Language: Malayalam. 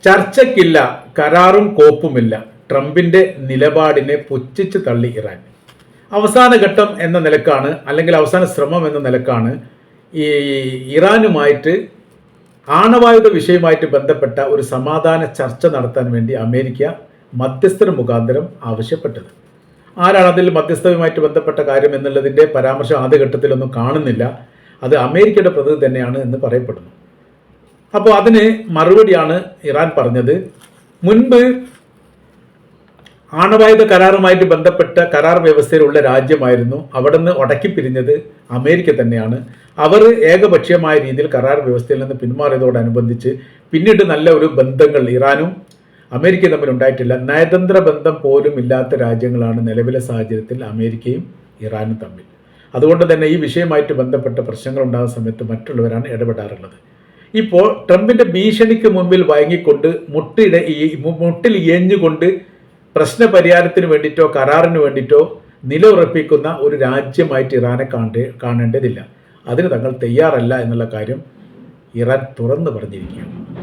ചർച്ചയ്ക്കില്ല, കരാറും കോപ്പുമില്ല. ട്രംപിന്റെ നിലപാടിനെ പുച്ഛിച്ച് തള്ളി ഇറാൻ. അവസാന ഘട്ടം എന്ന നിലക്കാണ്, അല്ലെങ്കിൽ അവസാന ശ്രമം എന്ന നിലക്കാണ് ഈ ഇറാനുമായിട്ട് ആണവായുധ വിഷയവുമായിട്ട് ബന്ധപ്പെട്ട ഒരു സമാധാന ചർച്ച നടത്താൻ വേണ്ടി അമേരിക്ക മധ്യസ്ഥർ മുഖാന്തരം ആവശ്യപ്പെട്ടത്. ആരാണ് അതിൽ മധ്യസ്ഥവുമായിട്ട് ബന്ധപ്പെട്ട കാര്യം എന്നുള്ളതിൻ്റെ പരാമർശം ആദ്യഘട്ടത്തിലൊന്നും കാണുന്നില്ല. അത് അമേരിക്കയുടെ പ്രതിനിധി തന്നെയാണ് എന്ന് പറയപ്പെടുന്നു. അപ്പോൾ അതിന് മറുപടിയാണ് ഇറാൻ പറഞ്ഞത്. മുൻപ് ആണവായുധ കരാറുമായിട്ട് ബന്ധപ്പെട്ട കരാർ വ്യവസ്ഥയിലുള്ള രാജ്യമായിരുന്നു. അവിടെ നിന്ന് ഉടക്കി പിരിഞ്ഞത് അമേരിക്ക തന്നെയാണ്. അവർ ഏകപക്ഷീയമായ രീതിയിൽ കരാർ വ്യവസ്ഥയിൽ നിന്ന് പിന്മാറിയതോടനുബന്ധിച്ച് പിന്നീട് നല്ല ഒരു ബന്ധങ്ങൾ ഇറാനും അമേരിക്കയും തമ്മിൽ ഉണ്ടായിട്ടില്ല. നയതന്ത്ര ബന്ധം പോലും ഇല്ലാത്ത രാജ്യങ്ങളാണ് നിലവിലെ സാഹചര്യത്തിൽ അമേരിക്കയും ഇറാനും തമ്മിൽ. അതുകൊണ്ട് തന്നെ ഈ വിഷയമായിട്ട് ബന്ധപ്പെട്ട പ്രശ്നങ്ങൾ ഉണ്ടാകുന്ന സമയത്ത് മറ്റുള്ളവരാണ് ഇടപെടാറുള്ളത്. ഇപ്പോൾ ട്രംപിന്റെ ഭീഷണിക്ക് മുമ്പിൽ വഴങ്ങിക്കൊണ്ട് മുട്ടിൽ ഇയഞ്ഞുകൊണ്ട് പ്രശ്ന പരിഹാരത്തിന് വേണ്ടിയിട്ടോ കരാറിന് വേണ്ടിയിട്ടോ നിലയുറപ്പിക്കുന്ന ഒരു രാജ്യമായിട്ട് ഇറാനെ കാണേണ്ടതില്ല. അതിന് തങ്ങൾ തയ്യാറല്ല എന്നുള്ള കാര്യം ഇറാൻ തുറന്നു പറഞ്ഞിരിക്കുകയാണ്.